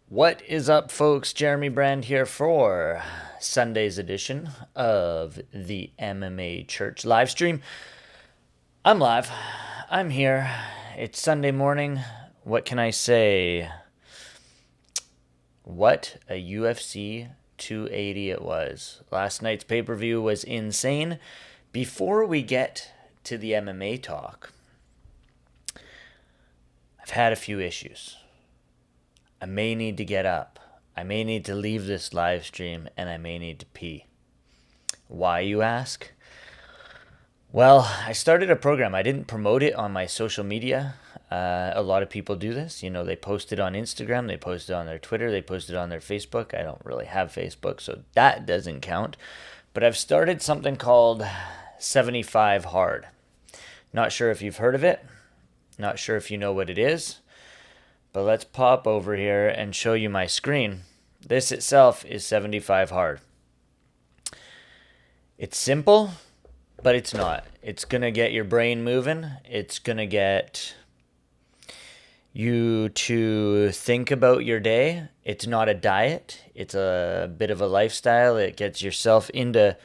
What is up, folks? Jeremy Brand here for Sunday's edition of the MMA Church live stream. I'm live. I'm here. It's Sunday morning. What can I say? What a UFC 280 it was. Last night's pay-per-view was insane. Before we get to the MMA talk, I've had a few issues. I may need to get up. I may need to leave this live stream, and I may need to pee. Why, you ask? Well, I started a program. I didn't promote it on my social media. A lot of people do this. You know, they post it on Instagram, they post it on their Twitter, they post it on their Facebook. I don't really have Facebook, so that doesn't count. But I've started something called 75 Hard. Not sure if you've heard of it. Not sure if you know what it is. But let's pop over here and show you my screen. This itself is 75 Hard. It's simple, but it's not. It's going to get your brain moving. It's going to get you to think about your day. It's not a diet. It's a bit of a lifestyle. It gets yourself into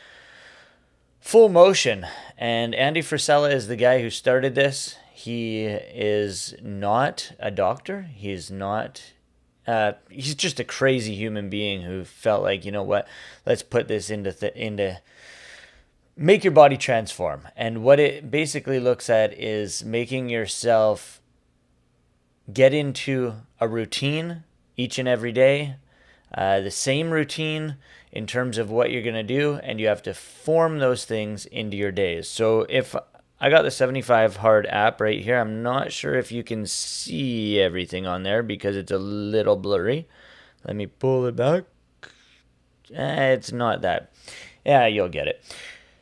full motion. And Andy Frisella is the guy who started this. He is not a doctor. He's just a crazy human being who felt like, you know what, let's put this into make your body transform. And what it basically looks at is making yourself get into a routine each and every day, the same routine in terms of what you're going to do, and you have to form those things into your days. So if I got the 75 Hard app right here. I'm not sure if you can see everything on there because it's a little blurry. Let me pull it back. It's not that. Yeah, you'll get it.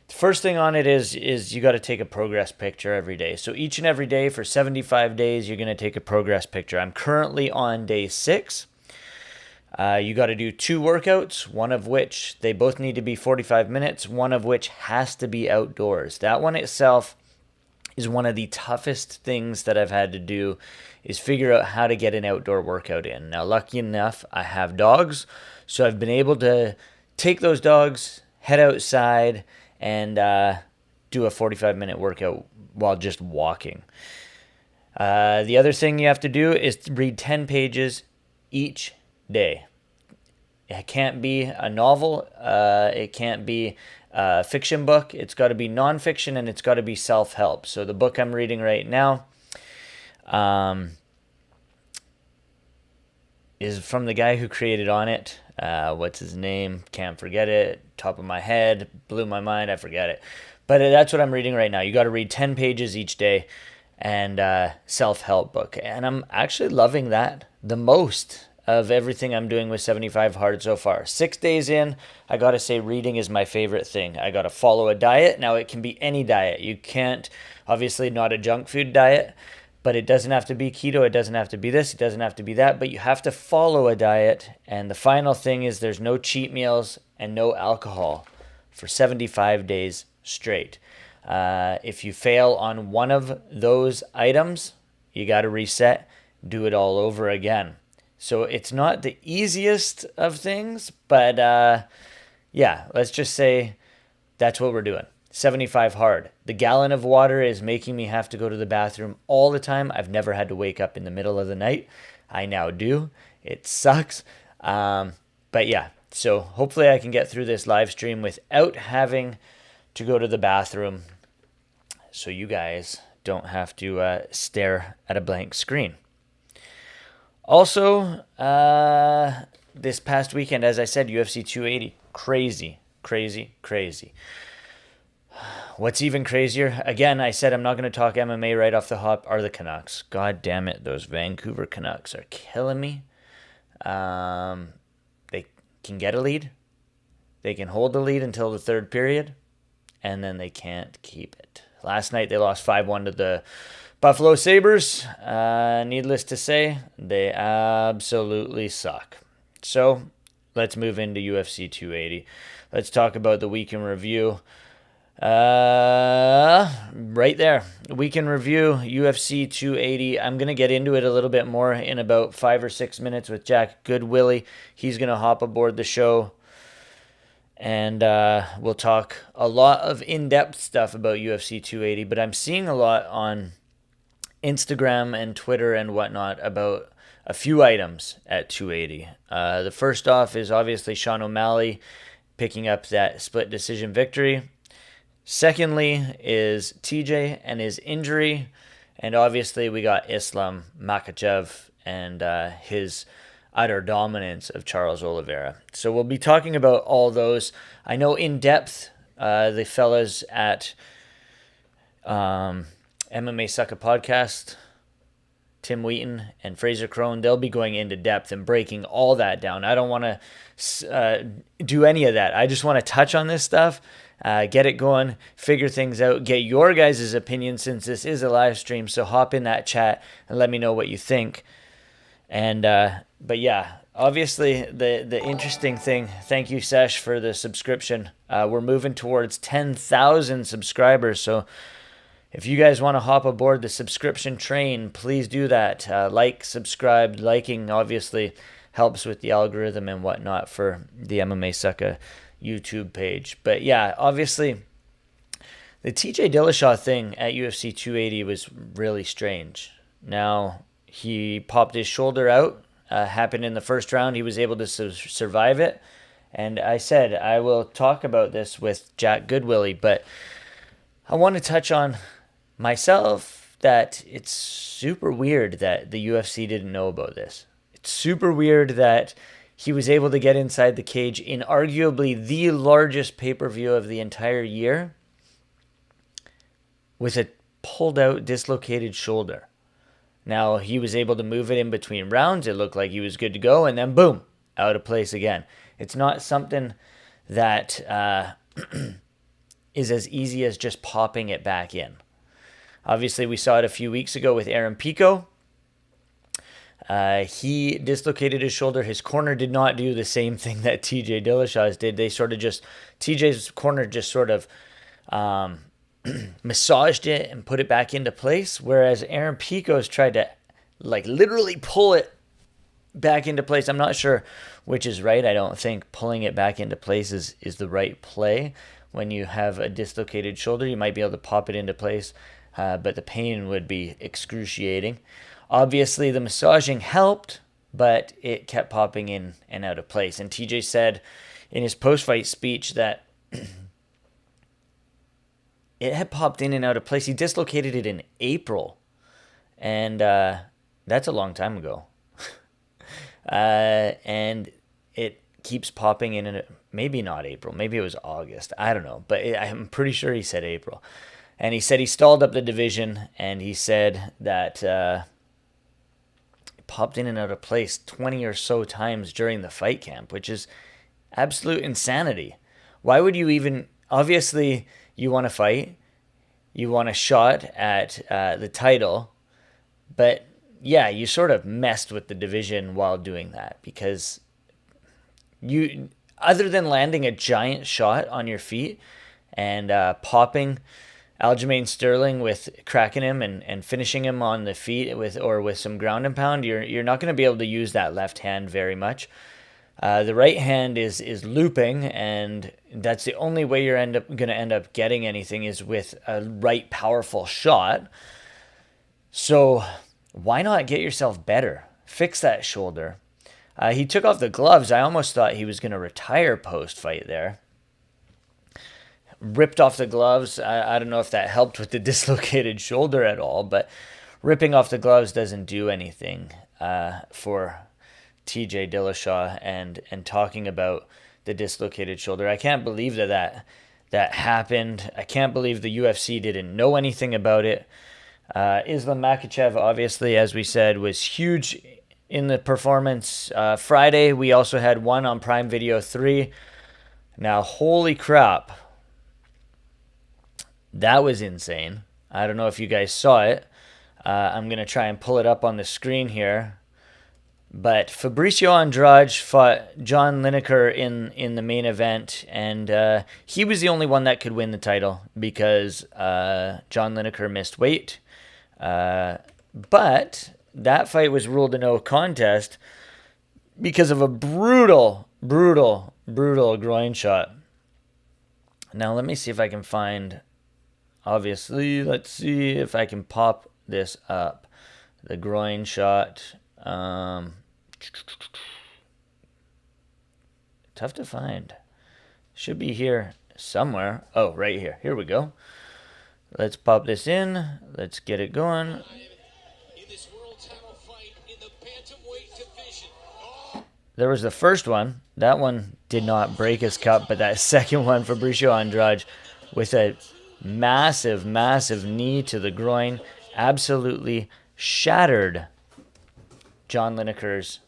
The first thing on it is you got to take a progress picture every day. So each and every day for 75 days, you're going to take a progress picture. I'm currently on day 6. You got to do 2 workouts, one of which they both need to be 45 minutes, one of which has to be outdoors. That one itself is one of the toughest things that I've had to do, is figure out how to get an outdoor workout in. Now, lucky enough, I have dogs, so I've been able to take those dogs, head outside, and do a 45-minute workout while just walking. The other thing you have to do is read 10 pages each day. It can't be a novel. It can't be a fiction book. It's got to be nonfiction, and it's got to be self-help. So the book I'm reading right now is from the guy who created On It. What's his name? Can't forget it. Top of my head. Blew my mind. I forget it. But that's what I'm reading right now. You got to read 10 pages each day, and self-help book. And I'm actually loving that the most of everything I'm doing with 75 Hard so far. 6 days in, I gotta say reading is my favorite thing. I gotta follow a diet. Now, it can be any diet. You can't, obviously not a junk food diet, but it doesn't have to be keto. It doesn't have to be this. It doesn't have to be that, but you have to follow a diet. And the final thing is there's no cheat meals and no alcohol for 75 days straight. If you fail on one of those items, you gotta reset, do it all over again. So it's not the easiest of things, but yeah, let's just say that's what we're doing. 75 Hard. The gallon of water is making me have to go to the bathroom all the time. I've never had to wake up in the middle of the night. I now do. It sucks. But yeah, so hopefully I can get through this live stream without having to go to the bathroom, so you guys don't have to stare at a blank screen. Also, this past weekend, as I said, UFC 280. Crazy, crazy, crazy. What's even crazier, again, I said I'm not going to talk MMA right off the hop, are the Canucks. God damn it, those Vancouver Canucks are killing me. They can get a lead. They can hold the lead until the third period, and then they can't keep it. Last night, they lost 5-1 to the Buffalo Sabres. Needless to say, they absolutely suck. So let's move into UFC 280. Let's talk about the week in review. Right there. Weekend review, UFC 280. I'm going to get into it a little bit more in about 5 or 6 minutes with Jack Goodwillie. He's going to hop aboard the show, and we'll talk a lot of in-depth stuff about UFC 280, but I'm seeing a lot on Instagram and Twitter and whatnot about a few items at 280. The first off is obviously Sean O'Malley picking up that split decision victory. Secondly is TJ and his injury. And obviously we got Islam Makhachev and his utter dominance of Charles Oliveira. So we'll be talking about all those. I know in depth the fellas at MMA Sucker Podcast, Tim Wheaton and Fraser Crone, they'll be going into depth and breaking all that down. I don't want to do any of that. I just want to touch on this stuff, get it going, figure things out, get your guys' opinion since this is a live stream. So hop in that chat and let me know what you think. And but yeah, obviously the interesting thing, thank you Sesh for the subscription. We're moving towards 10,000 subscribers. So if you guys want to hop aboard the subscription train, please do that. Like, subscribe. Liking obviously helps with the algorithm and whatnot for the MMA Sucka YouTube page. But yeah, obviously the TJ Dillashaw thing at UFC 280 was really strange. Now, he popped his shoulder out. Happened in the first round. He was able to survive it. And I said I will talk about this with Jack Goodwillie, but I want to touch on myself that it's super weird that the UFC didn't know about this. It's super weird that he was able to get inside the cage in arguably the largest pay-per-view of the entire year with a pulled out, dislocated shoulder. Now, he was able to move it in between rounds. It looked like he was good to go, and then boom, out of place again. It's not something that is as easy as just popping it back in. Obviously, we saw it a few weeks ago with Aaron Pico. He dislocated his shoulder. His corner did not do the same thing that TJ Dillashaw's did. They sort of just, TJ's corner just sort of massaged it and put it back into place, whereas Aaron Pico's tried to like literally pull it back into place. I'm not sure which is right. I don't think pulling it back into place is the right play. When you have a dislocated shoulder, you might be able to pop it into place, but the pain would be excruciating. Obviously, the massaging helped, but it kept popping in and out of place. And TJ said in his post-fight speech that it had popped in and out of place. He dislocated it in April, and that's a long time ago. And it keeps popping in and maybe not April, maybe it was August, I don't know, but I'm pretty sure he said April. And he said he stalled up the division, and he said that it popped in and out of place 20 or so times during the fight camp, which is absolute insanity. Why would you even, obviously you want to fight, you want a shot at the title, but yeah, you sort of messed with the division while doing that, because you, other than landing a giant shot on your feet and popping Aljamain Sterling with cracking him and finishing him on the feet with some ground and pound, you're not going to be able to use that left hand very much. The right hand is looping, and that's the only way you're going to end up getting anything is with a right powerful shot. So why not get yourself better? Fix that shoulder. He took off the gloves. I almost thought he was going to retire post-fight there. Ripped off the gloves. I don't know if that helped with the dislocated shoulder at all, but ripping off the gloves doesn't do anything for TJ Dillashaw, and talking about the dislocated shoulder. I can't believe that happened. I can't believe the UFC didn't know anything about it. Islam Makhachev, obviously, as we said, was huge in the performance. Friday, we also had one on Prime Video 3. Now, holy crap. That was insane. I don't know if you guys saw it. I'm going to try and pull it up on the screen here. But Fabricio Andrade fought John Lineker in the main event, and he was the only one that could win the title because John Lineker missed weight. But that fight was ruled a no contest because of a brutal, brutal, brutal groin shot. Now let me see if I can find. Obviously, let's see if I can pop this up. The groin shot. Tough to find. Should be here somewhere. Oh, right here. Here we go. Let's pop this in. Let's get it going. There was the first one. That one did not break his cup, but that second one, Fabricio Andrade, with a massive, massive knee to the groin, absolutely shattered John Lineker's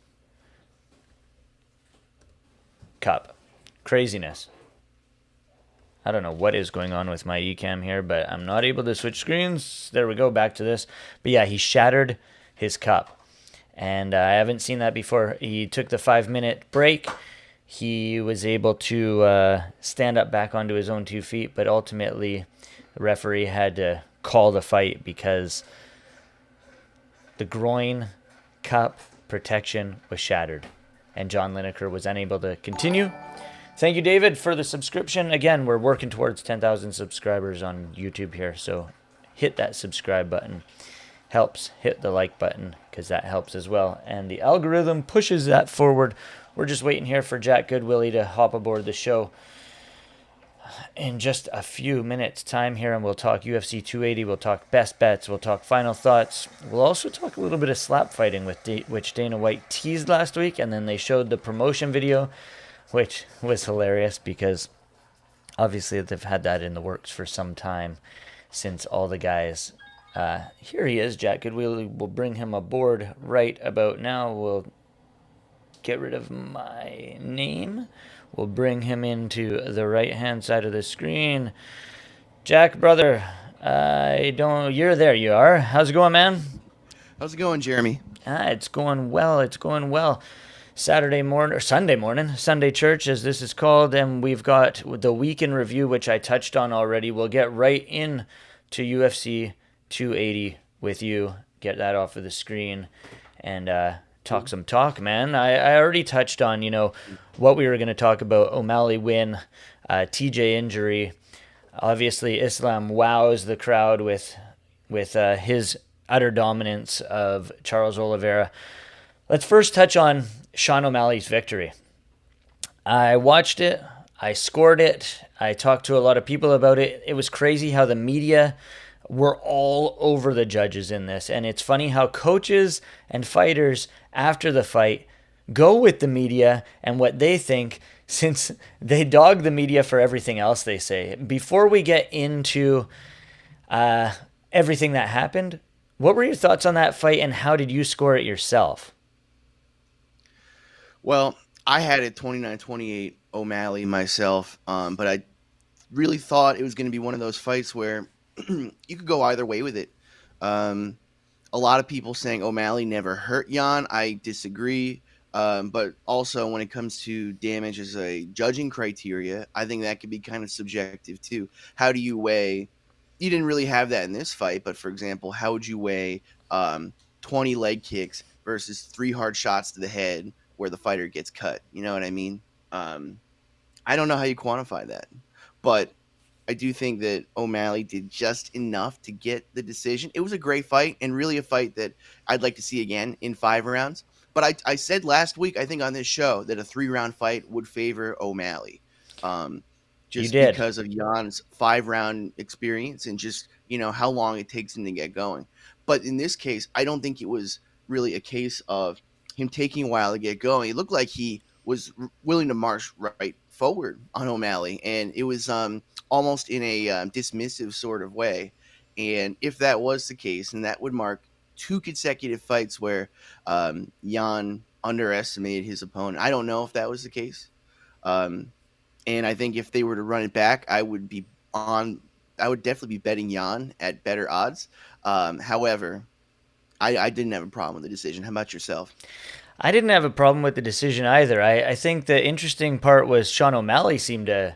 cup. Craziness. I don't know what is going on with my eCam here, but I'm not able to switch screens. There we go, back to this. But yeah, he shattered his cup. And I haven't seen that before. He took the 5-minute break. He was able to stand up back onto his own 2 feet, but ultimately the referee had to call the fight because the groin cup protection was shattered, and John Lineker was unable to continue. Thank you, David, for the subscription. Again, we're working towards 10,000 subscribers on YouTube here, so hit that subscribe button. Helps. Hit the like button because that helps as well, and the algorithm pushes that forward. We're just waiting here for Jack Goodwillie to hop aboard the show in just a few minutes time here, and we'll talk UFC 280, we'll talk best bets, we'll talk final thoughts. We'll also talk a little bit of slap fighting, which Dana White teased last week, and then they showed the promotion video, which was hilarious because obviously they've had that in the works for some time since all the guys. Here he is, Jack Goodwillie. We'll bring him aboard right about now. We'll get rid of my name. We'll bring him into the right-hand side of the screen. Jack, brother, you're there, you are. How's it going, man? How's it going, Jeremy? It's going well. It's going well. Sunday morning, Sunday Church, as this is called, and we've got the week in review, which I touched on already. We'll get right in to UFC 280 with you. Get that off of the screen and talk some talk, man. I already touched on, what we were going to talk about. O'Malley win, TJ injury. Obviously, Islam wows the crowd with his utter dominance of Charles Oliveira. Let's first touch on Sean O'Malley's victory. I watched it. I scored it. I talked to a lot of people about it. It was crazy how the media were all over the judges in this. And it's funny how coaches and fighters after the fight go with the media and what they think, since they dog the media for everything else they say. Before we get into everything that happened, what were your thoughts on that fight and how did you score it yourself? Well, I had it 29-28 O'Malley myself, but I really thought it was going to be one of those fights where you could go either way with it. A lot of people saying O'Malley never hurt Jan. I disagree. But also when it comes to damage as a judging criteria, I think that could be kind of subjective too. How do you weigh? You didn't really have that in this fight, but for example, how would you weigh 20 leg kicks versus 3 hard shots to the head where the fighter gets cut? You know what I mean? I don't know how you quantify that, but I do think that O'Malley did just enough to get the decision. It was a great fight and really a fight that I'd like to see again in 5 rounds. But I said last week, I think on this show, that a 3-round fight would favor O'Malley. Just because of Jan's 5-round experience and just, how long it takes him to get going. But in this case, I don't think it was really a case of him taking a while to get going. It looked like he was willing to march right forward on O'Malley, and it was almost in a dismissive sort of way. And if that was the case, then that would mark 2 consecutive fights where Jan underestimated his opponent. I don't know if that was the case. And I think if they were to run it back, I would definitely be betting Jan at better odds. However, I didn't have a problem with the decision. How about yourself? I didn't have a problem with the decision either. I think the interesting part was Sean O'Malley seemed to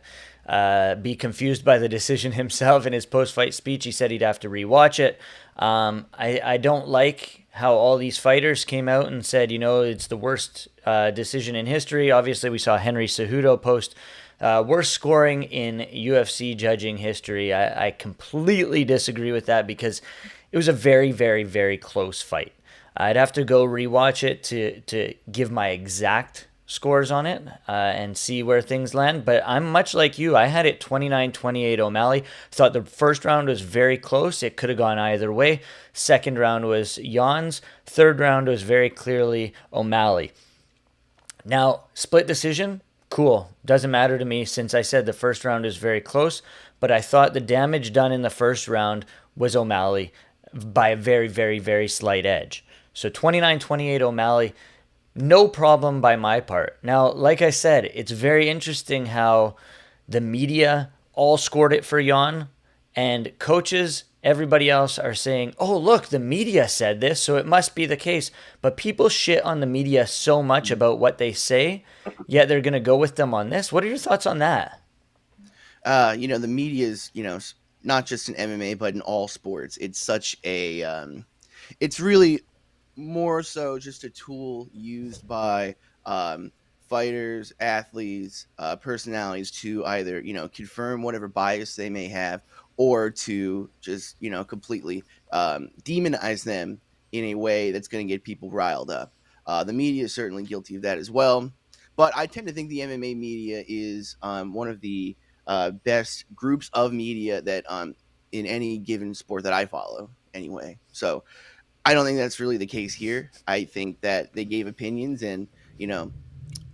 be confused by the decision himself in his post fight speech. He said he'd have to rewatch it. I don't like how all these fighters came out and said, it's the worst decision in history. Obviously, we saw Henry Cejudo post worst scoring in UFC judging history. I completely disagree with that because it was a very, very, very close fight. I'd have to go rewatch it to give my exact scores on it and see where things land. But I'm much like you. I had it 29-28 O'Malley. Thought the first round was very close. It could have gone either way. Second round was Jan's. Third round was very clearly O'Malley. Now, split decision, cool. Doesn't matter to me since I said the first round is very close. But I thought the damage done in the first round was O'Malley by a very, very, very slight edge. So 29-28 O'Malley, no problem by my part. Now, like I said, it's very interesting how the media all scored it for Jan, and coaches, everybody else are saying, oh, look, the media said this, so it must be the case. But people shit on the media so much about what they say, yet they're going to go with them on this. What are your thoughts on that? The media is, not just in MMA, but in all sports. It's such it's really more so just a tool used by fighters, athletes, personalities to either confirm whatever bias they may have, or to just completely demonize them in a way that's going to get people riled up. The media is certainly guilty of that as well, but I tend to think the MMA media is one of the best groups of media that in any given sport that I follow anyway. So I don't think that's really the case here. I think that they gave opinions, and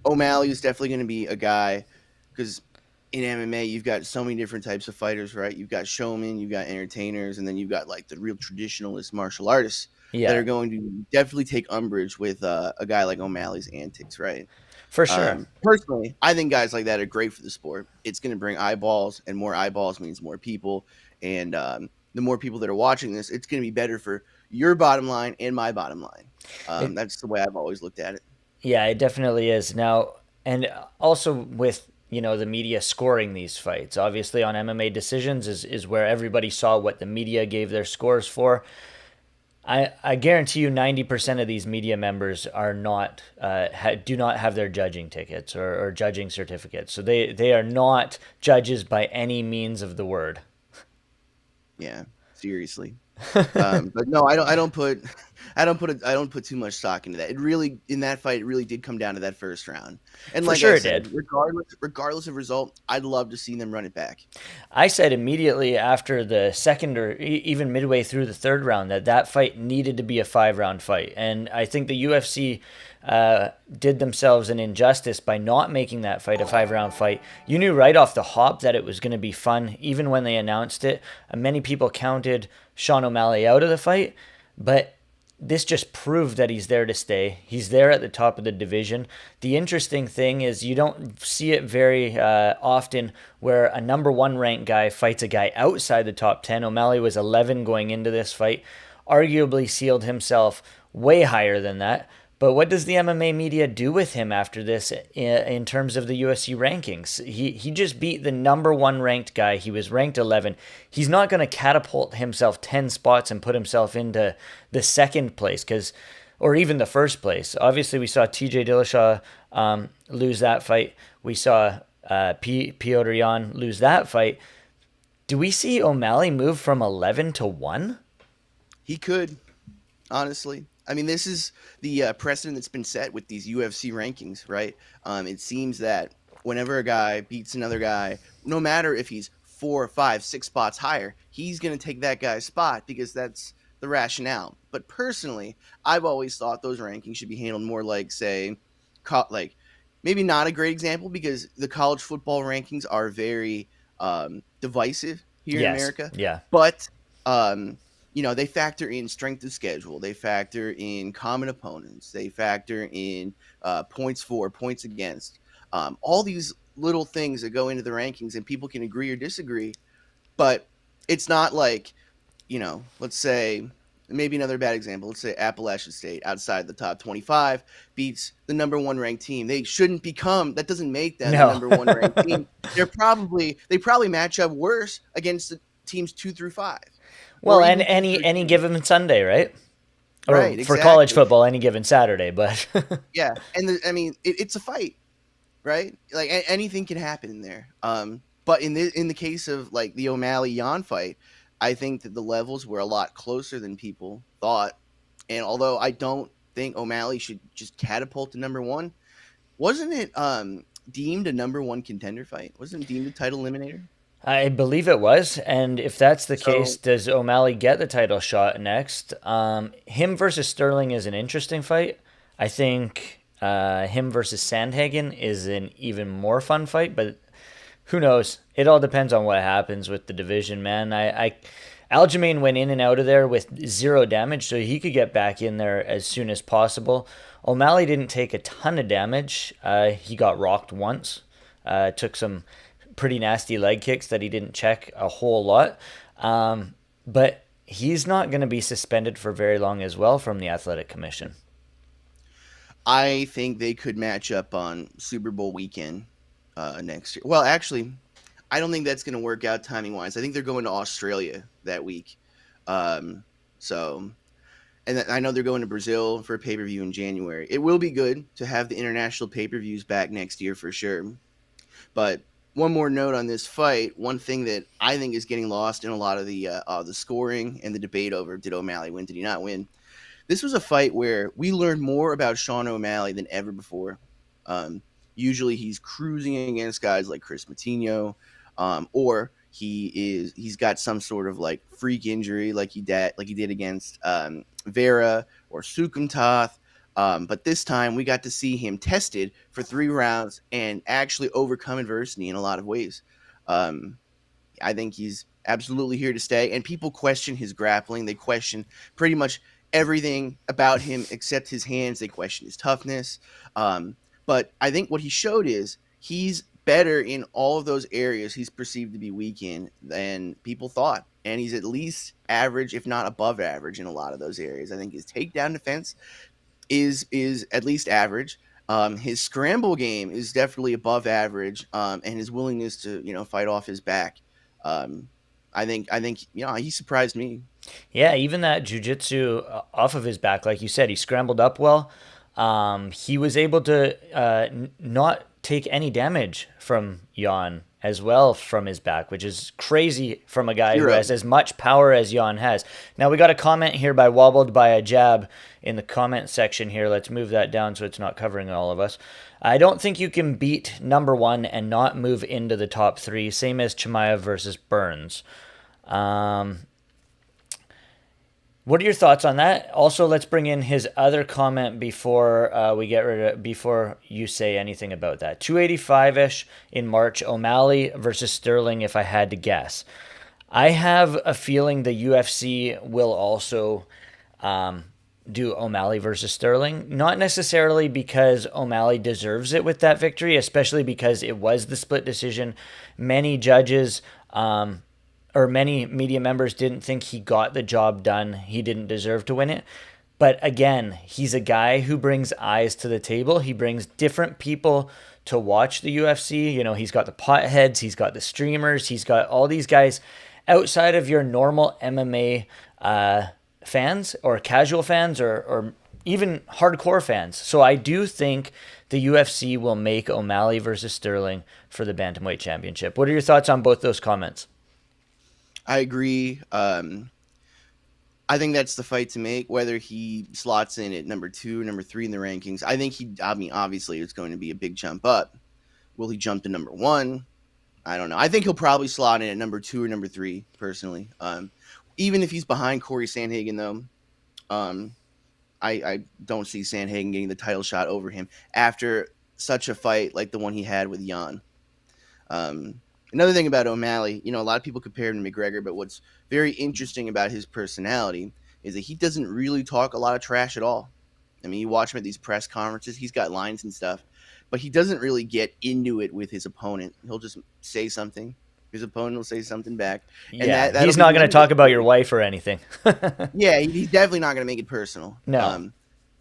O'Malley is definitely going to be a guy because in MMA you've got so many different types of fighters, right? You've got showmen, you've got entertainers, and then you've got like the real traditionalist martial artists that Yeah, are going to definitely take umbrage with a guy like O'Malley's antics, right? for sure. Personally, I think guys like that are great for the sport. It's going to bring eyeballs, and more eyeballs means more people. And the more people that are watching this, it's going to be better for your bottom line and my bottom line. It, That's the way I've always looked at it. yeah, it definitely is. Now, and also with the media scoring these fights. Obviously, on MMA decisions is where everybody saw what the media gave their scores for. I guarantee you 90% of these media members are not do not have their judging tickets or judging certificates. So they are not judges by any means of the word. Yeah, seriously. But no, I don't put I don't put too much stock into that. It really in that fight it really did come down to that first round. And For like I sure it said, did. regardless of result, I'd love to see them run it back. I said immediately after the second or even midway through the third round that fight needed to be a 5 round fight. And I think the UFC did themselves an injustice by not making that fight a 5 round fight. You knew right off the hop that it was going to be fun, even when they announced it. Many people counted Sean O'Malley out of the fight, but this just proved that he's there to stay. He's there at the top of the division. The interesting thing is you don't see it very often where a number one ranked guy fights a guy outside the top 10. O'Malley was 11 going into this fight, arguably sealed himself way higher than that. But what does the MMA media do with him after this in terms of the UFC rankings? He just beat the number one ranked guy. He was ranked 11. He's not going to catapult himself 10 spots and put himself into the second place or even the first place. Obviously, we saw TJ Dillashaw lose that fight. We saw Piotr Jan lose that fight. Do we see O'Malley move from 11 to 1? He could, honestly. I mean, this is the precedent that's been set with these UFC rankings, right? It seems that whenever a guy beats another guy, no matter if he's 4, 5, 6 spots higher, he's going to take that guy's spot because that's the rationale. But personally, I've always thought those rankings should be handled more like, say, like maybe not a great example because the college football rankings are very divisive here in Yes. America, Yeah. but they factor in strength of schedule. They factor in common opponents. They factor in points for, points against. All these little things that go into the rankings, and people can agree or disagree. But it's not like, let's say maybe another bad example. Let's say Appalachian State outside the top 25 beats the number one ranked team. They shouldn't become. That doesn't make them the No. number one ranked team. They probably match up worse against the teams 2 through 5, Well, or and even two any through any ten. given Sunday, right? Or Right, for college exactly. football, any given Saturday. But Yeah, and I mean, it's a fight, right? Like anything can happen in there. But in the case of like the O'Malley Yan fight, I think that the levels were a lot closer than people thought. And although I don't think O'Malley should just catapult to number one, wasn't it deemed a number one contender fight? Wasn't it deemed a title eliminator? I believe it was. And if that's the case, So does O'Malley get the title shot next? Him versus Sterling is an interesting fight. I think him versus Sandhagen is an even more fun fight, but who knows? It all depends on what happens with the division, man. Aljamain went in and out of there with zero damage, so he could get back in there as soon as possible. O'Malley didn't take a ton of damage. He got rocked once, took some pretty nasty leg kicks that he didn't check a whole lot. But he's not going to be suspended for very long as well from the Athletic Commission. I think they could match up on Super Bowl weekend next year. Well, actually, I don't think that's going to work out timing wise. I think they're going to Australia that week. Um, so, and I know they're going to Brazil for a pay per view in January. It will be good to have the international pay per views back next year for sure. But one more note on this fight. One thing that I think is getting lost in a lot of the scoring and the debate over did O'Malley win, did he not win? This was a fight where we learned more about Sean O'Malley than ever before. Um, Usually he's cruising against guys like Chris Matinho, or he's got some sort of like freak injury like he did against Vera or Sukumtoth. But this time we got to see him tested for 3 rounds and actually overcome adversity in a lot of ways. Um, I think he's absolutely here to stay. And people question his grappling. They question pretty much everything about him except his hands. They question his toughness. But I think what he showed is he's better in all of those areas he's perceived to be weak in than people thought. And he's at least average, if not above average, in a lot of those areas. I think his takedown defense is at least average. His scramble game is definitely above average, and his willingness to fight off his back. Um, I think he surprised me. Yeah, even that jujitsu off of his back, like you said, he scrambled up well. He was able to not take any damage from Jan as well from his back, which is crazy from a guy who Zero. has as much power as Jan has. Now we got a comment here by Wobbled by a Jab in the comment section here. Let's move that down so it's not covering all of us. I don't think you can beat number one and not move into the top three. Same as Chimaev versus Burns. Um, what are your thoughts on that? Also, let's bring in his other comment before before you say anything about that. 285-ish in March, O'Malley versus Sterling, if I had to guess. I have a feeling the UFC will also do O'Malley versus Sterling. Not necessarily because O'Malley deserves it with that victory, especially because it was the split decision. Many judges or many media members didn't think he got the job done. He didn't deserve to win it. But again, he's a guy who brings eyes to the table. He brings different people to watch the UFC. You know, he's got the potheads, he's got the streamers, he's got all these guys outside of your normal MMA fans or casual fans or even hardcore fans. So I do think the UFC will make O'Malley versus Sterling for the Bantamweight Championship. What are your thoughts on both those comments? I agree. I think that's the fight to make. Whether he slots in at number 2, number 3 in the rankings, I think I mean, obviously, it's going to be a big jump up. Will he jump to number 1? I don't know. I think he'll probably slot in at number 2 or number 3, personally. Even if he's behind Corey Sandhagen, though, um, I don't see Sandhagen getting the title shot over him after such a fight like the one he had with Jan. Another thing about O'Malley, a lot of people compare him to McGregor, but what's very interesting about his personality is that he doesn't really talk a lot of trash at all. I mean, you watch him at these press conferences, he's got lines and stuff, but he doesn't really get into it with his opponent. He'll just say something, His opponent will say something back, and Yeah, that'll he's be not the going to end of it talk about for your him. wife or anything. Yeah, he's definitely not going to make it personal. No.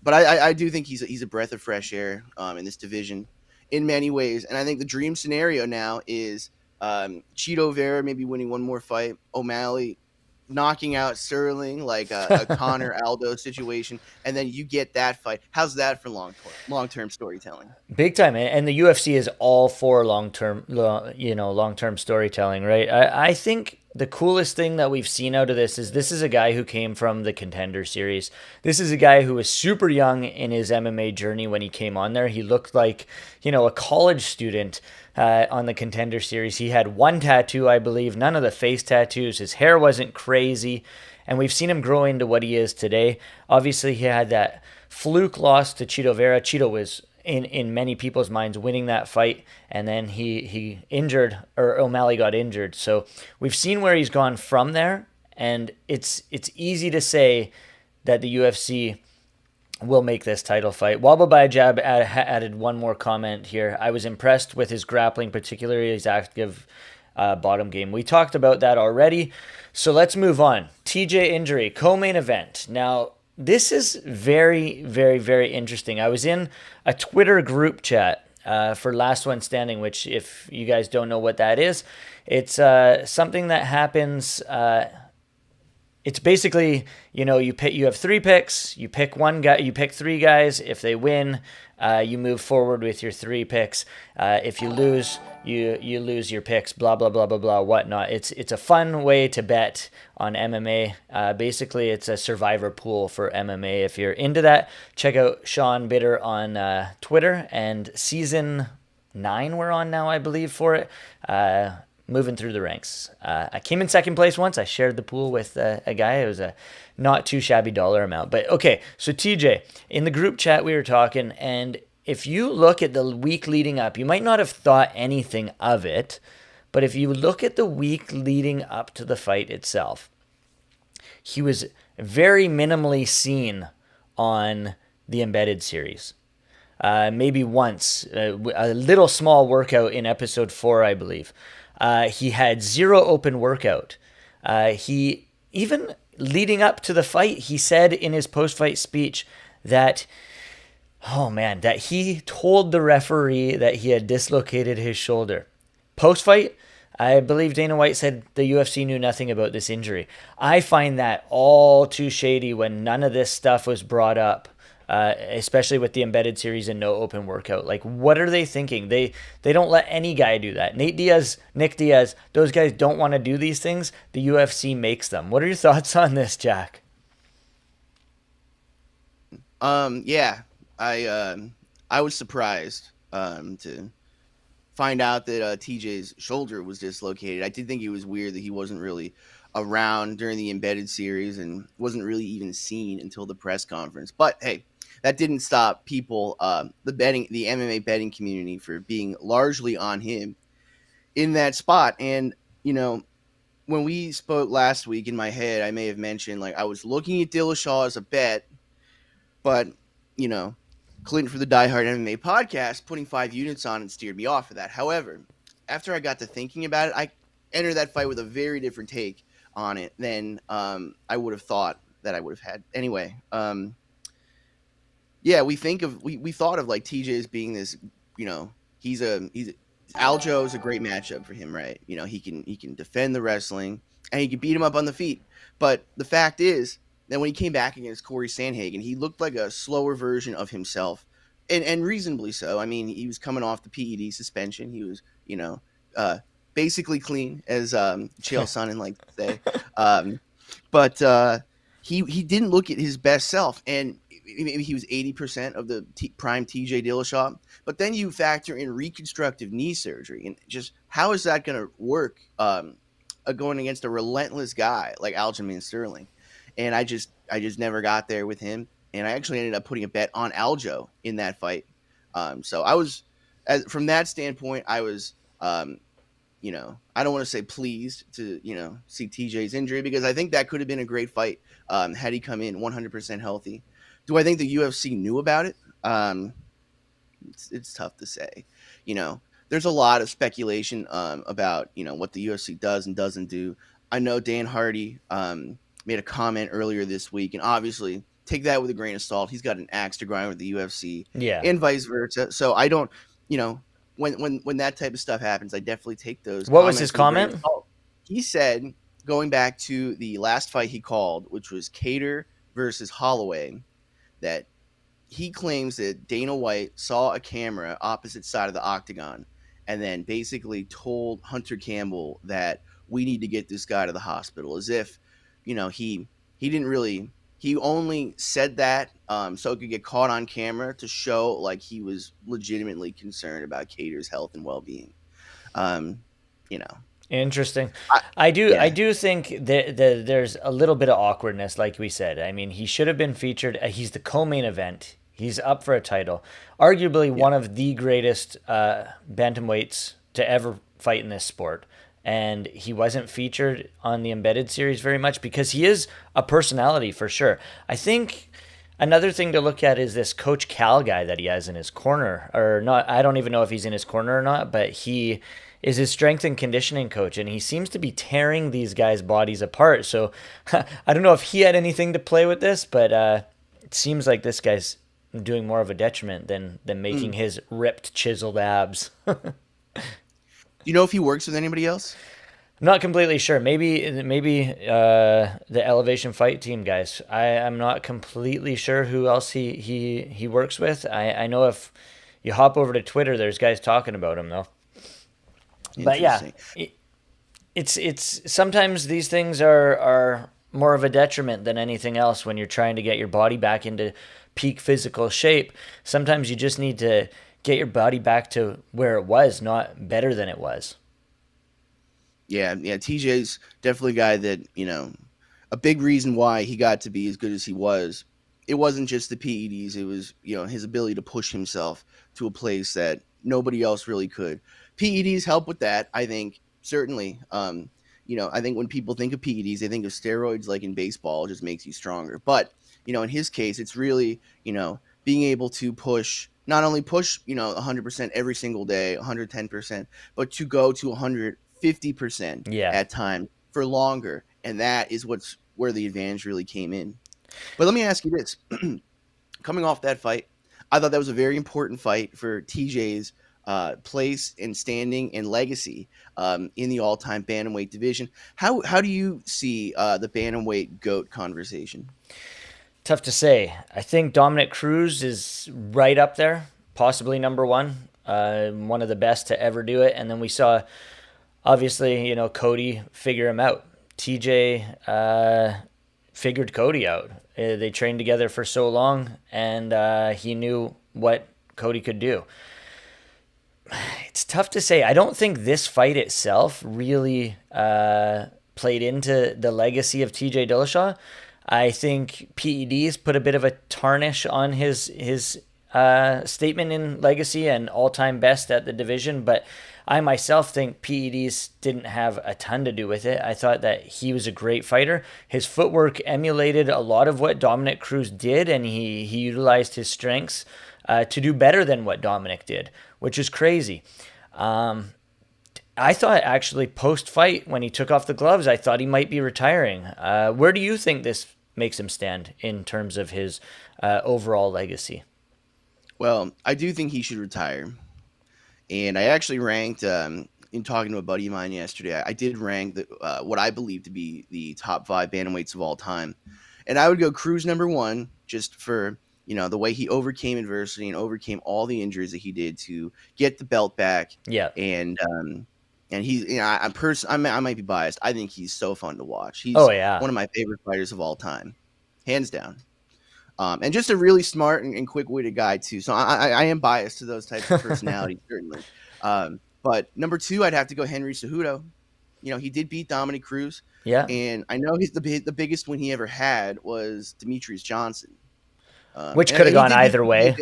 But I do think he's a breath of fresh air in this division in many ways, and I think the dream scenario now is Cheeto Vera maybe winning one more fight, O'Malley knocking out Sterling like a Connor Aldo situation, and then you get that fight. How's that for long term storytelling? Big time, and the UFC is all for long term storytelling, right? I think the coolest thing that we've seen out of this is a guy who came from the Contender Series. This is a guy who was super young in his MMA journey when he came on there. He looked like a college student on the Contender Series. He had one tattoo, I believe, none of the face tattoos. His hair wasn't crazy, and we've seen him grow into what he is today. Obviously, he had that fluke loss to Cheeto Vera. Cheeto was in many people's minds winning that fight, and then he injured, or O'Malley got injured. So we've seen where he's gone from there, and it's easy to say that the UFC will make this title fight. Wabba by Jab added one more comment here. I was impressed with his grappling, particularly his active bottom game. We talked about that already. So let's move on. TJ injury, co-main event. Now, this is very, very, very interesting. I was in a Twitter group chat for Last One Standing, which, if you guys don't know what that is, it's something that happens. It's basically, you have three picks. You pick one guy. You pick three guys. If they win, you move forward with your three picks. If you lose, you lose your picks. Blah blah blah blah blah. Whatnot. It's a fun way to bet on MMA. Basically, it's a survivor pool for MMA. If you're into that, check out Sean Bitter on Twitter, and season 9 we're on now, I believe, for it. Moving through the ranks. I came in second place once. I shared the pool with a guy. It was a not too shabby dollar amount. But okay, so TJ, in the group chat we were talking, and if you look at the week leading up, you might not have thought anything of it, but if you look at the week leading up to the fight itself, he was very minimally seen on the Embedded series. Maybe once, a little small workout in episode 4, I believe. He had zero open workout. He, even leading up to the fight, he said in his post-fight speech that, that he told the referee that he had dislocated his shoulder. Post-fight, I believe Dana White said the UFC knew nothing about this injury. I find that all too shady when none of this stuff was brought up. Especially with the Embedded series and no open workout. Like, what are they thinking? They don't let any guy do that. Nick Diaz, those guys don't want to do these things. The UFC makes them. What are your thoughts on this, Jack? Yeah, I was surprised to find out that TJ's shoulder was dislocated. I did think it was weird that he wasn't really around during the Embedded series and wasn't really even seen until the press conference. But hey, that didn't stop people, the MMA betting community, for being largely on him in that spot. And when we spoke last week, in my head, I may have mentioned, like, I was looking at Dillashaw as a bet, but Clinton for the Die Hard MMA podcast putting 5 units on it steered me off of that. However, after I got to thinking about it, I entered that fight with a very different take on it than I would have thought that I would have had. Anyway, yeah, we thought of like TJ as being this, he's Aljo is a great matchup for him, right? He can defend the wrestling and he can beat him up on the feet. But the fact is that when he came back against Corey Sandhagen, he looked like a slower version of himself, and reasonably so. I mean, he was coming off the PED suspension. He was, basically clean, as Chael Sonnen likes to say. But he didn't look at his best self, and maybe he was 80% of the prime TJ Dillashaw. But then you factor in reconstructive knee surgery, and just how is that going to work going against a relentless guy like Aljamain Sterling? And I just never got there with him, and I actually ended up putting a bet on Aljo in that fight. So I was, from that standpoint, I was, I don't want to say pleased to, see TJ's injury, because I think that could have been a great fight had he come in 100% healthy. Do I think the UFC knew about it? It's tough to say. there's a lot of speculation about what the UFC does and doesn't do. I know Dan Hardy made a comment earlier this week, and obviously take that with a grain of salt. He's got an axe to grind with the UFC, Yeah. and vice versa. So I don't, when that type of stuff happens, I definitely take those What was his comments with a grain of comment? salt. He said, going back to the last fight he called, which was Cater versus Holloway, that he claims that Dana White saw a camera opposite side of the octagon and then basically told Hunter Campbell that we need to get this guy to the hospital, as if he didn't really, he only said that so it could get caught on camera to show like he was legitimately concerned about Cater's health and well-being. um you know Interesting. I, I yeah. do think that there's a little bit of awkwardness, like we said. I mean, he should have been featured. He's the co-main event. He's up for a title, arguably Yeah. one of the greatest bantamweights to ever fight in this sport. And he wasn't featured on the Embedded series very much because he is a personality for sure. I think another thing to look at is this Coach Cal guy that he has in his corner, or not. I don't even know if he's in his corner or not, but he is his strength and conditioning coach, and he seems to be tearing these guys' bodies apart. So I don't know if he had anything to play with this, but it seems like this guy's doing more of a detriment than making Mm. his ripped, chiseled abs. Do you know if he works with anybody else? I'm not completely sure. Maybe the Elevation Fight Team guys. I'm not completely sure who else he works with. I know if you hop over to Twitter, there's guys talking about him though. But yeah, Interesting. it's sometimes these things are more of a detriment than anything else when you're trying to get your body back into peak physical shape. Sometimes you just need to get your body back to where it was, not better than it was. Yeah, TJ's definitely a guy that, a big reason why he got to be as good as he was. It wasn't just the PEDs, it was, his ability to push himself to a place that nobody else really could. PEDs help with that, I think, certainly. I think when people think of PEDs, they think of steroids like in baseball, it just makes you stronger. But, in his case, it's really, being able to push, not only push, 100% every single day, 110%, but to go to 150% Yeah. at times for longer. And that is where the advantage really came in. But let me ask you this. Coming off that fight, I thought that was a very important fight for TJ's place and standing and legacy in the all-time bantamweight division. How do you see the bantamweight GOAT conversation? Tough to say. I think Dominic Cruz is right up there, possibly number one of the best to ever do it. And then we saw, obviously, Cody figure him out. TJ figured Cody out. They trained together for so long, and he knew what Cody could do. It's tough to say. I don't think this fight itself really played into the legacy of TJ Dillashaw. I think PEDs put a bit of a tarnish on his statement in legacy and all-time best at the division, but I myself think PEDs didn't have a ton to do with it. I thought that he was a great fighter. His footwork emulated a lot of what Dominic Cruz did, and he utilized his strengths to do better than what Dominic did, which is crazy. I thought actually post-fight, when he took off the gloves, I thought he might be retiring. Where do you think this makes him stand in terms of his overall legacy? Well, I do think he should retire. And I actually ranked, in talking to a buddy of mine yesterday, I did rank what I believe to be the top 5 bantamweights of all time. And I would go Cruz number 1, just for, the way he overcame adversity and overcame all the injuries that he did to get the belt back. Yeah. And he's, I might be biased. I think he's so fun to watch. He's Oh, yeah. one of my favorite fighters of all time, hands down. And just a really smart and quick-witted guy too. So I am biased to those types of personalities, certainly. But number 2, I'd have to go Henry Cejudo. He did beat Dominic Cruz. Yeah. And I know the biggest win he ever had was Demetrius Johnson. Which could have gone either way.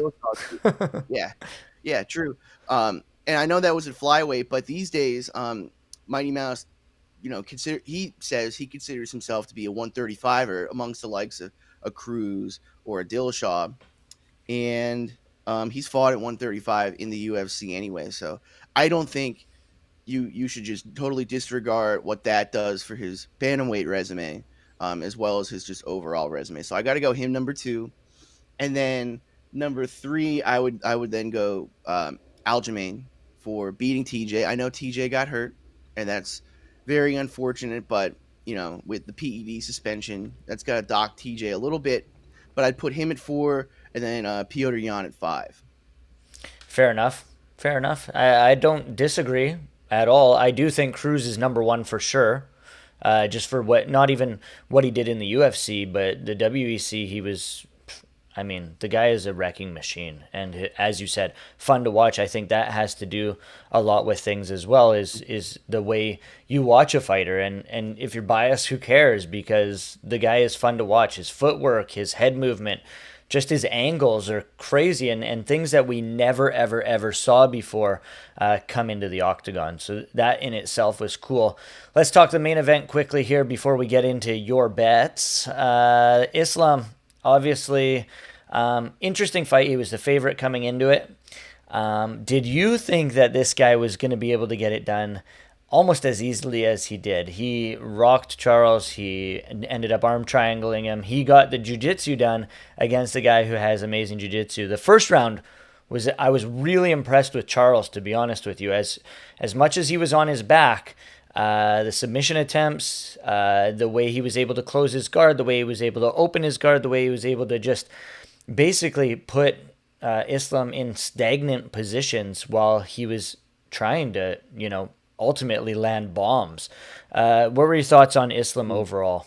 Yeah, true. And I know that was at flyweight, but these days, Mighty Mouse, he says he considers himself to be a 135er amongst the likes of a Cruz or a Dillashaw. And He's fought at 135 in the UFC anyway, so I don't think you should just totally disregard what that does for his bantamweight resume, as well as his just overall resume. So I got to go him number two, and then number three, I would then go Aljamain for beating TJ. I know TJ got hurt, and that's very unfortunate. But with the PED suspension, that's got to dock TJ a little bit. But I'd put him at four, and then Piotr Jan at five. Fair enough. Fair enough. I don't disagree at all. I do think Cruz is number one for sure. Just for what, not even what he did in the UFC, but the WEC, he was, I mean, the guy is a wrecking machine. And as you said, fun to watch. I think that has to do a lot with things as well, is the way you watch a fighter. And if you're biased, who cares? Because the guy is fun to watch. His footwork, his head movement, just his angles are crazy, and things that we never, ever, ever saw before come into the octagon. So that in itself was cool. Let's talk the main event quickly here before we get into your bets. Islam, obviously, interesting fight. He was the favorite coming into it. Did you think that this guy was going to be able to get it done almost as easily as he did? He rocked Charles. He ended up arm triangling him. He got the jiu-jitsu done against a guy who has amazing jiu-jitsu. The first round I was really impressed with Charles, to be honest with you. As much as he was on his back, the submission attempts, the way he was able to close his guard, the way he was able to open his guard, the way he was able to just basically put Islam in stagnant positions while he was trying to, ultimately land bombs. What were your thoughts on Islam overall?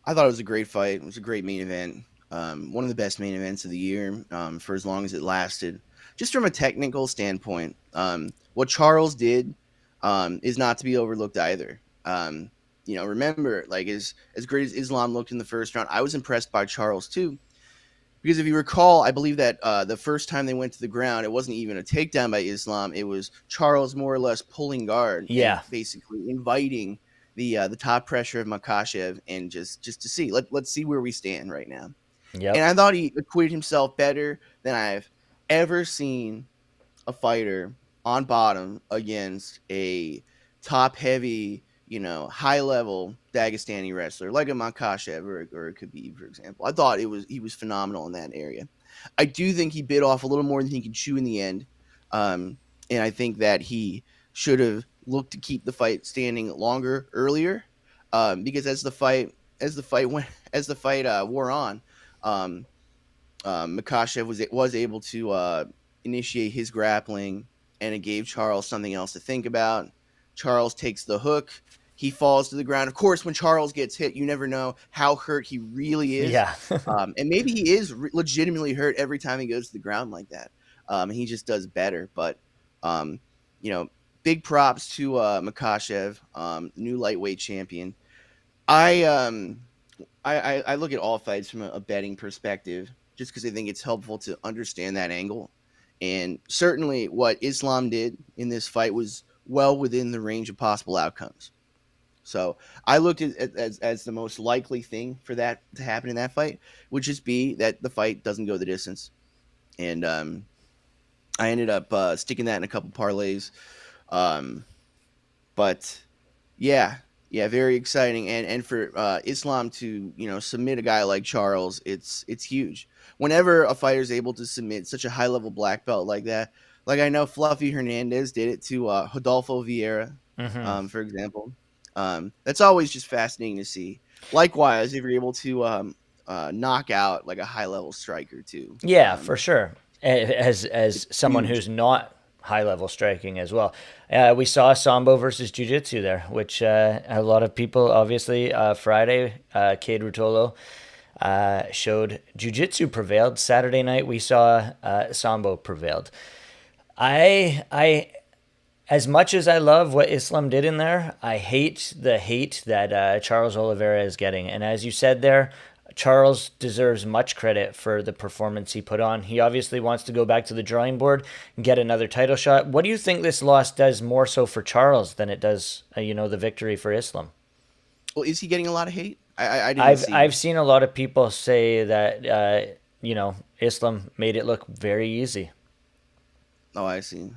I thought it was a great fight. It was a great main event. One of the best main events of the year, for as long as it lasted. Just from a technical standpoint, what Charles did is not to be overlooked either. Remember, like as great as Islam looked in the first round, I was impressed by Charles too. Because if you recall, I believe that the first time they went to the ground, it wasn't even a takedown by Islam. It was Charles more or less pulling guard, Yeah, and basically inviting the top pressure of Makhachev, and just to see, let's see where we stand right now. And yep, I thought he acquitted himself better than I've ever seen a fighter on bottom against a top heavy, high level Dagestani wrestler like a Makhachev or a Khabib, for example. I thought he was phenomenal in that area. I do think he bit off a little more than he could chew in the end, and I think that he should have looked to keep the fight standing longer earlier, because as the fight wore on, um, Makhachev was able to initiate his grappling, and it gave Charles something else to think about. Charles takes the hook. He falls to the ground. Of course, when Charles gets hit, you never know how hurt he really is. yeah. And maybe he is legitimately hurt every time he goes to the ground like that. He just does better. But, um, big props to Makhachev, new lightweight champion. I, um, I look at all fights from a betting perspective, just because I think it's helpful to understand that angle. And certainly what Islam did in this fight was well within the range of possible outcomes. So I looked at it as the most likely thing for that to happen in that fight, would just be that the fight doesn't go the distance. And I ended up sticking that in a couple parlays. Um, but yeah, very exciting. And for Islam to submit a guy like Charles, it's huge. Whenever a fighter is able to submit such a high level black belt like that, like I know Fluffy Hernandez did it to Rodolfo Vieira, Hmm. for example. That's always just fascinating to see. Likewise, if you're able to knock out like a high level striker too, Yeah, for sure. As it's someone huge. who's not high level striking as well, we saw Sambo versus Jiu-Jitsu there, which a lot of people obviously Friday, Cade Rutolo showed Jiu-Jitsu prevailed. Saturday night we saw Sambo prevailed. I as much as I love what Islam did in there, I hate the hate that Charles Oliveira is getting. And as you said there, Charles deserves much credit for the performance he put on. He obviously wants to go back to the drawing board and get another title shot. What do you think this loss does more so for Charles than it does, the victory for Islam? Well, is he getting a lot of hate? I didn't I've see. I've seen a lot of people say that Islam made it look very easy. Oh, I see.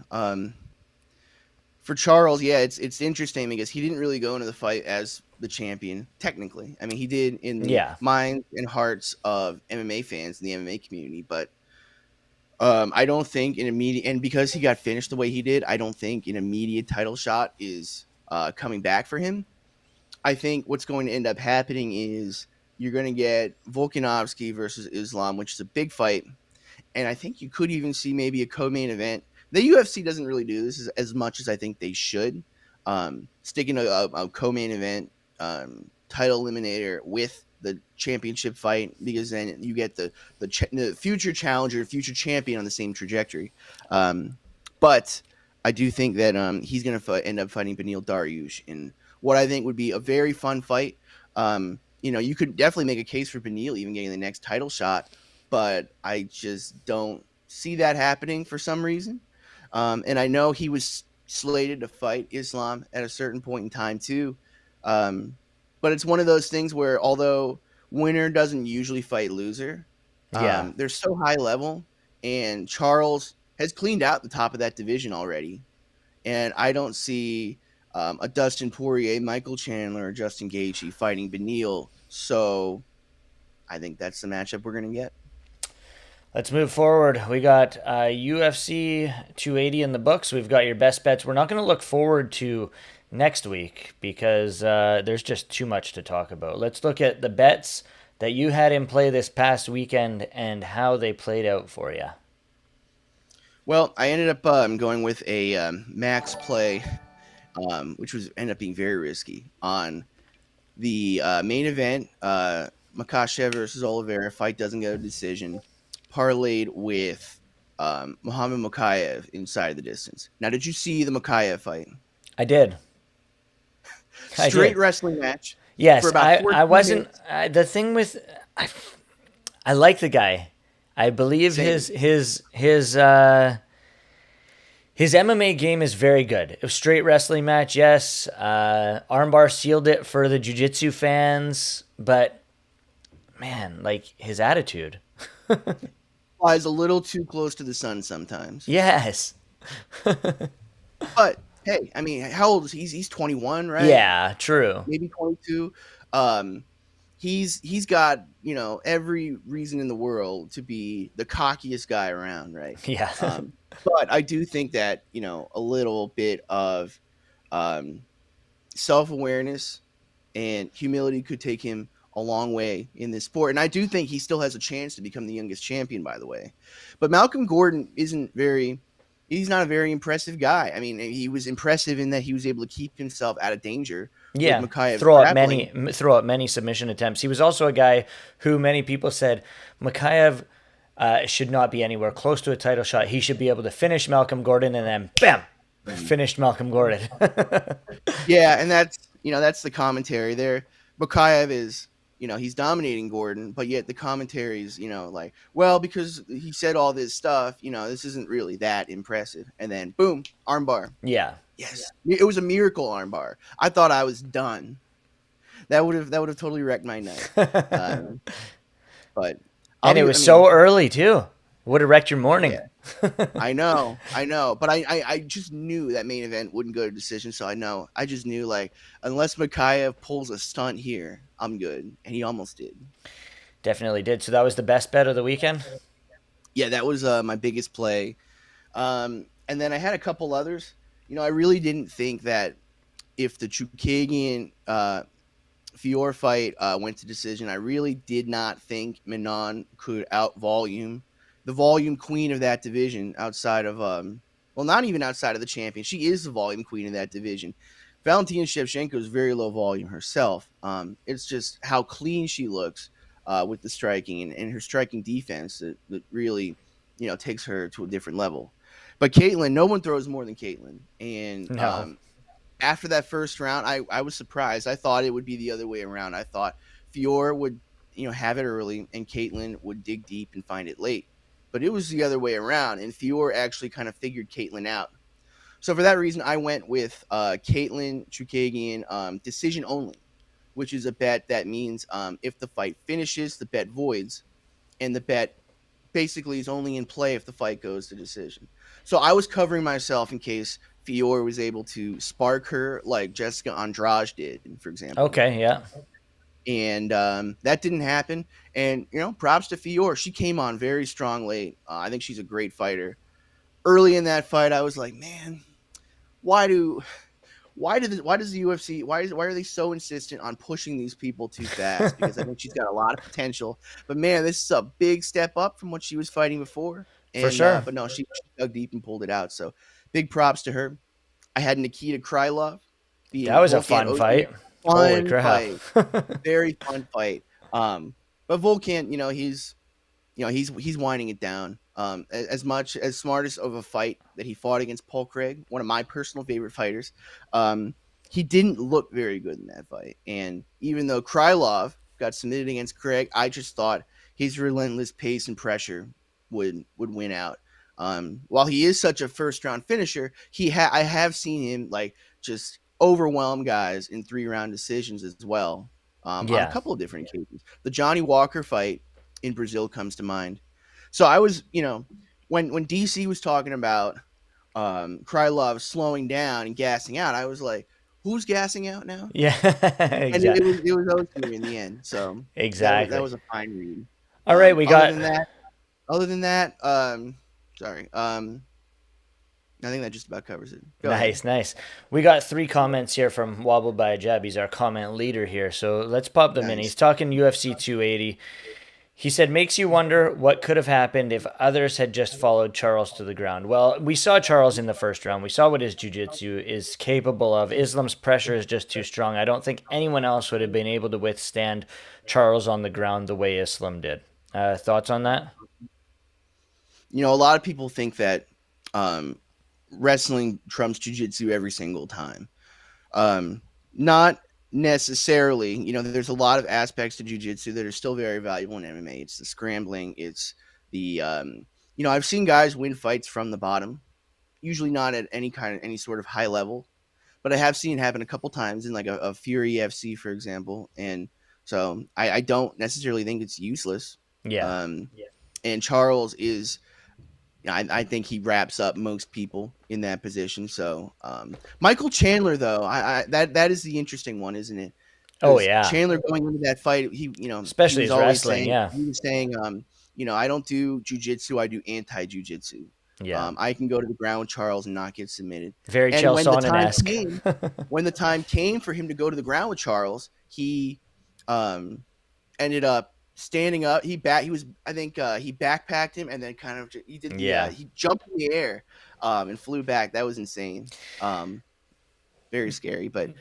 For Charles, yeah, it's interesting because he didn't really go into the fight as the champion technically. I mean, he did in the Yeah, minds and hearts of MMA fans in the MMA community, but I don't think an immediate, and because he got finished the way he did, I don't think an immediate title shot is coming back for him. I think what's going to end up happening is you're going to get Volkanovski versus Islam, which is a big fight, and I think you could even see maybe a co-main event. The UFC doesn't really do this as much as I think they should. Sticking a co-main event, title eliminator with the championship fight, because then you get the future challenger, future champion on the same trajectory. But I do think that he's going to end up fighting Beneil Dariush in what I think would be a very fun fight. You could definitely make a case for Beneil even getting the next title shot, but I just don't see that happening for some reason. And I know he was slated to fight Islam at a certain point in time too. But it's one of those things where although winner doesn't usually fight loser, yeah. they're so high level, and Charles has cleaned out the top of that division already. And I don't see a Dustin Poirier, Michael Chandler, or Justin Gaethje fighting Beneil. So I think that's the matchup we're going to get. Let's move forward. We got UFC 280 in the books. We've got your best bets. We're not going to look forward to next week because there's just too much to talk about. Let's look at the bets that you had in play this past weekend and how they played out for you. Well, I ended up going with a max play, which was ended up being very risky on the main event. Makhachev versus Oliveira fight doesn't go to decision. Parlayed with Muhammad Mokaev inside the distance. Now, did you see the Mokaev fight? I did. I Straight did. wrestling match for Yes, about I 14 wasn't. minutes. The thing with. I like the guy. I believe Same. his MMA game is very good. It was straight wrestling match, yes. Armbar sealed it for the jiu-jitsu fans, but man, like his attitude. Flies a little too close to the sun sometimes. Yes. But hey, I mean, how old is he? He's 21, right? Yeah, true. Maybe 22. Um, he's got every reason in the world to be the cockiest guy around, right? Yeah. But I do think that a little bit of um, self-awareness and humility could take him a long way in this sport, and I do think he still has a chance to become the youngest champion, by the way. But Malcolm Gordon he's not a very impressive guy. I mean, he was impressive in that he was able to keep himself out of danger with Yeah, Makhaev's throw out grappling. many submission attempts. He was also a guy who many people said Mikhaev should not be anywhere close to a title shot. He should be able to finish Malcolm Gordon, and then bam, finished Malcolm Gordon. Yeah, and that's the commentary there. Bakayev is, he's dominating Gordon, but yet the commentary is, like, well, because he said all this stuff, this isn't really that impressive. And then boom, armbar. Yeah, Yes, it was a miracle armbar. I thought I was done. That would have totally wrecked my night. But and it was so early too. Would have wrecked your morning. Yeah. I know, but I just knew that main event wouldn't go to decision, so I just knew, like, unless Makayev pulls a stunt here, I'm good, and he almost did. Definitely did. So that was the best bet of the weekend? Yeah, that was my biggest play, and then I had a couple others. I really didn't think that if the Chukagian Fior fight went to decision, I really did not think Manon could out volume the volume queen of that division outside of not even outside of the champion. She is the volume queen of that division. Valentina Shevchenko is very low volume herself. It's just how clean she looks with the striking and her striking defense that really takes her to a different level. But Caitlin, no one throws more than Caitlin. And No. after that first round, I was surprised. I thought it would be the other way around. I thought Fior would have it early and Caitlin would dig deep and find it late. But it was the other way around, and Fior actually kind of figured Caitlin out. So for that reason, I went with Caitlin Chukagian decision only, which is a bet that means if the fight finishes, the bet voids, and the bet basically is only in play if the fight goes to decision. So I was covering myself in case Fiore was able to spark her like Jessica Andrade did, for example. Okay, yeah. And that didn't happen. And, props to Fiore. She came on very strong late. I think she's a great fighter. Early in that fight, I was like, man, why does the UFC why are they so insistent on pushing these people too fast? Because I think she's got a lot of potential. But man, this is a big step up from what she was fighting before. For And sure. but no, she dug deep and pulled it out. So big props to her. I had Nikita Krylov That beating was a Volkan fun Ozdemir. fight. Holy Fun crap. fight. Very fun fight. But Volkan, he's winding it down. As much as smartest of a fight that he fought against Paul Craig, one of my personal favorite fighters, he didn't look very good in that fight. And even though Krylov got submitted against Craig, I just thought his relentless pace and pressure would win out. While he is such a first round finisher, I have seen him like just overwhelm guys in 3-round decisions as well. On a couple of different occasions. The Johnny Walker fight in Brazil comes to mind. So I was, when DC was talking about Krylov slowing down and gassing out, I was like, who's gassing out now? Yeah, And exactly. it was Ozdemir in the end. So Exactly. that was a fine read. All right, we got. Other than that, sorry. I think that just about covers it. Go ahead. Nice. We got 3 comments here from Wobbled by a Jab. He's our comment leader here. So let's pop them in. He's talking UFC 280. He said, makes you wonder what could have happened if others had just followed Charles to the ground. Well, we saw Charles in the first round. We saw what his jiu-jitsu is capable of. Islam's pressure is just too strong. I don't think anyone else would have been able to withstand Charles on the ground the way Islam did. Thoughts on that? A lot of people think that wrestling trumps jiu-jitsu every single time. Not necessarily. There's a lot of aspects to jiu-jitsu that are still very valuable in MMA. It's the scrambling. It's the I've seen guys win fights from the bottom, usually not at any sort of high level, but I have seen it happen a couple times in like a Fury FC, for example. And so I don't necessarily think it's useless. Yeah. And Charles is, I think he wraps up most people in that position. So Michael Chandler, though, that is the interesting one, isn't it? Oh yeah. Chandler going into that fight, especially his wrestling. He was saying, I don't do jujitsu, I do anti-jujitsu. Yeah. I can go to the ground with Charles and not get submitted. Very Chael Sonnen-esque. When the time came for him to go to the ground with Charles, he ended up standing up. He backpacked him and then he jumped in the air and flew back. That was insane. Very scary, but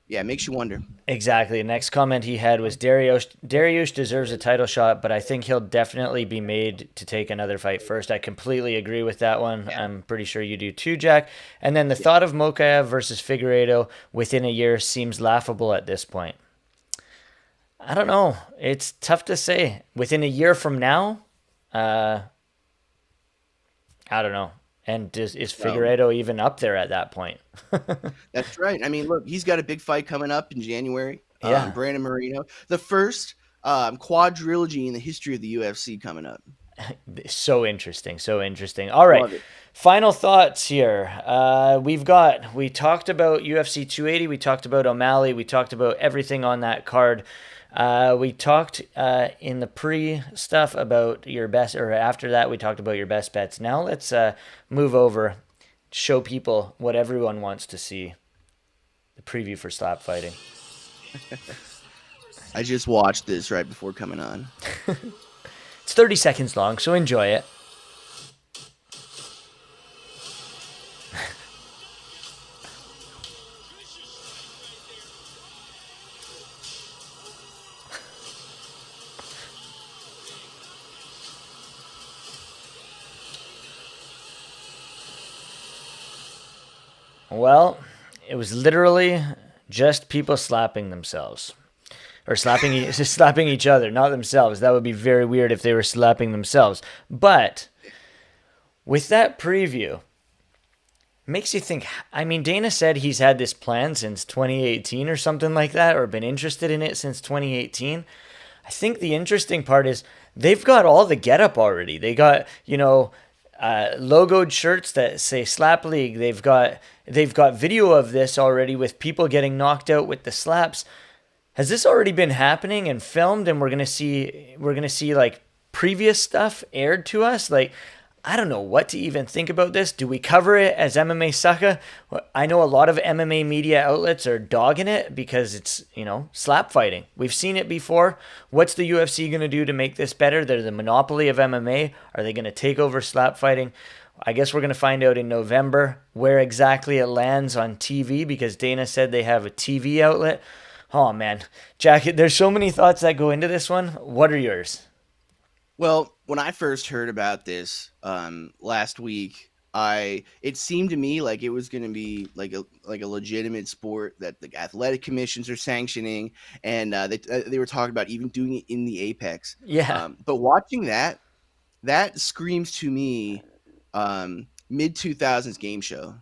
yeah, it makes you wonder. Exactly. The next comment he had was Dariush deserves a title shot, but I think he'll definitely be made to take another fight first. I completely agree with that one. Yeah. I'm pretty sure you do too, Jack. And then the thought of Mokaev versus Figueiredo within a year seems laughable at this point. I don't know. It's tough to say. Within a year from now, I don't know. And is Figueiredo even up there at that point? That's right. I mean, look, he's got a big fight coming up in January. Yeah. Brandon Moreno. The first quadrilogy in the history of the UFC coming up. So interesting. All right. Final thoughts here. We talked about UFC 280. We talked about O'Malley. We talked about everything on that card. We talked in the pre-stuff about your best, or after that, we talked about your best bets. Now let's move over, show people what everyone wants to see, the preview for Slap Fighting. I just watched this right before coming on. It's 30 seconds long, so enjoy it. Well, it was literally just people slapping themselves. Or slapping each other, not themselves. That would be very weird if they were slapping themselves. But with that preview, makes you think. I mean, Dana said he's had this plan since 2018 or something like that, or been interested in it since 2018. I think the interesting part is they've got all the getup already. They got, logoed shirts that say Slap League. They've got video of this already with people getting knocked out with the slaps. Has this already been happening and filmed, and we're gonna see like previous stuff aired to us? Like, I don't know what to even think about this. Do we cover it as MMA Sucka? I know a lot of MMA media outlets are dogging it because it's, slap fighting. We've seen it before. What's the UFC going to do to make this better? They're the monopoly of MMA. Are they going to take over slap fighting? I guess we're going to find out in November where exactly it lands on TV, because Dana said they have a TV outlet. Oh, man. Jack, there's so many thoughts that go into this one. What are yours? Well, when I first heard about this last week, I it seemed to me like it was going to be like a legitimate sport that the athletic commissions are sanctioning, and they were talking about even doing it in the Apex. Yeah. But watching that screams to me mid 2000s game show.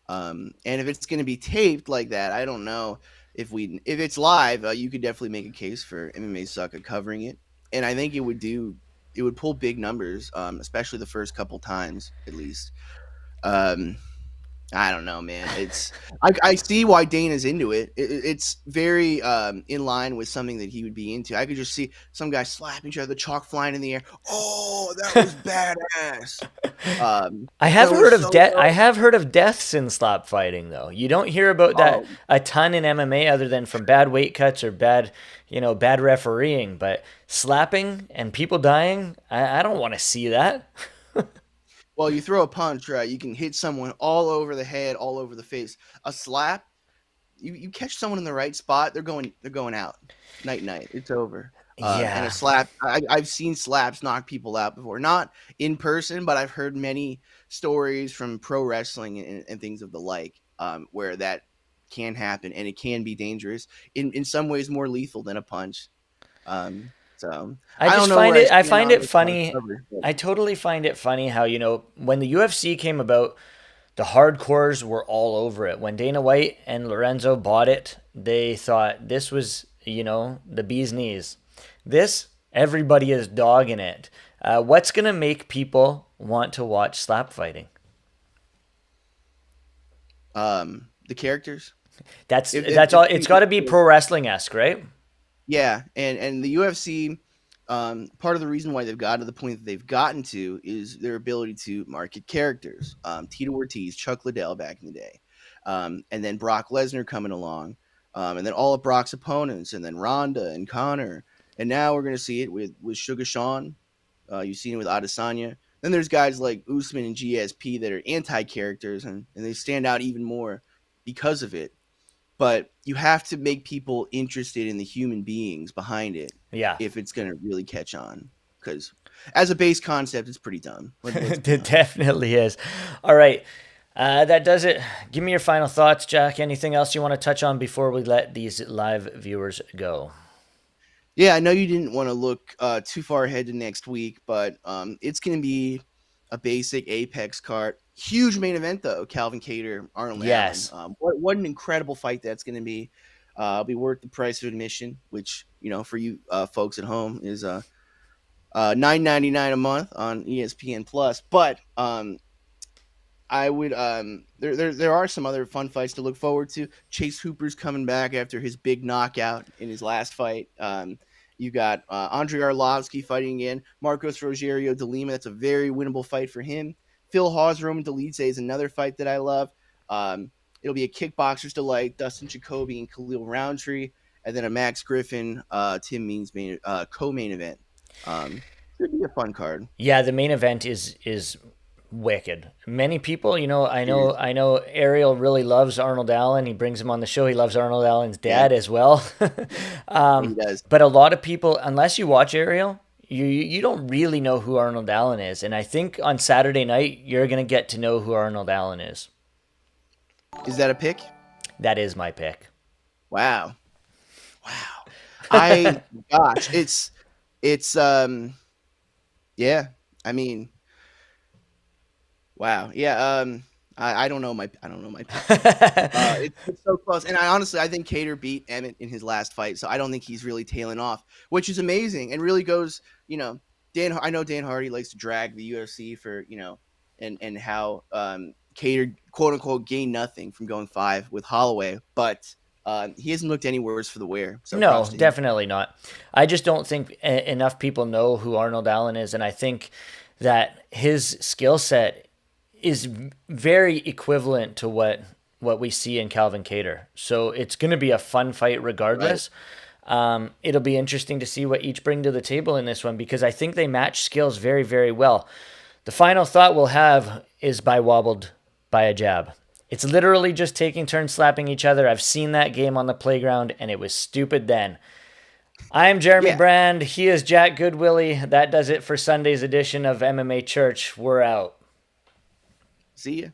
And if it's going to be taped like that, I don't know if it's live. You could definitely make a case for MMA Sucka covering it, and I think it would pull big numbers, especially the first couple times at least. Um, I don't know, man. I see why Dana's into it. It's very in line with something that he would be into. I could just see some guy slapping each other, the chalk flying in the air. Oh, that was badass. I have That heard was of so I dope. have heard of deaths in slap fighting though. You don't hear about that Oh, a ton in MMA other than from bad weight cuts or bad refereeing. But slapping and people dying, I don't want to see that. well, you throw a punch, right? You can hit someone all over the head, all over the face. A slap, you catch someone in the right spot, they're going out. Night night. It's over. And a Yeah, slap, I've seen slaps knock people out before. Not in person, but I've heard many stories from pro wrestling and things of the like, where that can happen and it can be dangerous. In some ways, more lethal than a punch. So I I don't just know find where I it. I stand find on it this on funny. cover, but I totally find it funny how when the UFC came about, the hardcores were all over it. When Dana White and Lorenzo bought it, they thought this was, the bee's knees. This, everybody is dogging it. What's going to make people want to watch slap fighting? the characters. That's all. It's got to be pro wrestling esque, right? Yeah, and the UFC, part of the reason why they've got to the point that they've gotten to is their ability to market characters. Tito Ortiz, Chuck Liddell back in the day, and then Brock Lesnar coming along, and then all of Brock's opponents, and then Ronda and Connor, and now we're gonna see it with Sugar Sean. You've seen it with Adesanya. Then there's guys like Usman and GSP that are anti characters, and they stand out even more because of it, but you have to make people interested in the human beings behind it Yeah, if it's going to really catch on. Because as a base concept, it's pretty dumb. Let's be it honest. definitely is. All right. That does it. Give me your final thoughts, Jack. Anything else you want to touch on before we let these live viewers go? Yeah, I know you didn't want to look too far ahead to next week, but it's going to be a basic Apex card. Huge main event though. Calvin Cater, Arnold Allen. Yes. What an incredible fight that's going to be. It'll be worth the price of admission, which for you folks at home is $9.99 a month on ESPN Plus. But I would there are some other fun fights to look forward to. Chase Hooper's coming back after his big knockout in his last fight. You got Andre Arlovsky fighting again. Marcos Rogerio de Lima. That's a very winnable fight for him. Phil Hawes, Roman Dolidze is another fight that I love. It'll be a kickboxer's delight. Dustin Jacoby and Khalil Roundtree, and then a Max Griffin, Tim Means co-main event. Should be a fun card. Yeah, the main event is wicked. Many people, I It is. I know Ariel really loves Arnold Allen. He brings him on the show. He loves Arnold Allen's Yeah, dad as well. he does. But a lot of people, unless you watch Ariel, you don't really know who Arnold Allen is. And I think on Saturday night you're gonna get to know who Arnold Allen is. Is that a pick? That is my pick. Wow. Wow. I gosh, it's yeah. I mean, wow. Yeah, I don't know my pick. It's so close, and I think Cater beat Emmett in his last fight, so I don't think he's really tailing off, which is amazing and really goes, Dan. I know Dan Hardy likes to drag the UFC for and how Cater quote unquote gained nothing from going 5 with Holloway, but he hasn't looked any worse for the wear. So No, props to him. definitely not. I just don't think enough people know who Arnold Allen is, and I think that his skill set is very equivalent to what we see in Calvin Cater. So it's going to be a fun fight Right. regardless. It'll be interesting to see what each bring to the table in this one because I think they match skills very, very well. The final thought we'll have is by wobbled by a jab. It's literally just taking turns slapping each other. I've seen that game on the playground and it was stupid then. I am Jeremy Yeah. Brand. He is Jack Goodwillie. That does it for Sunday's edition of MMA Church. We're out. See ya.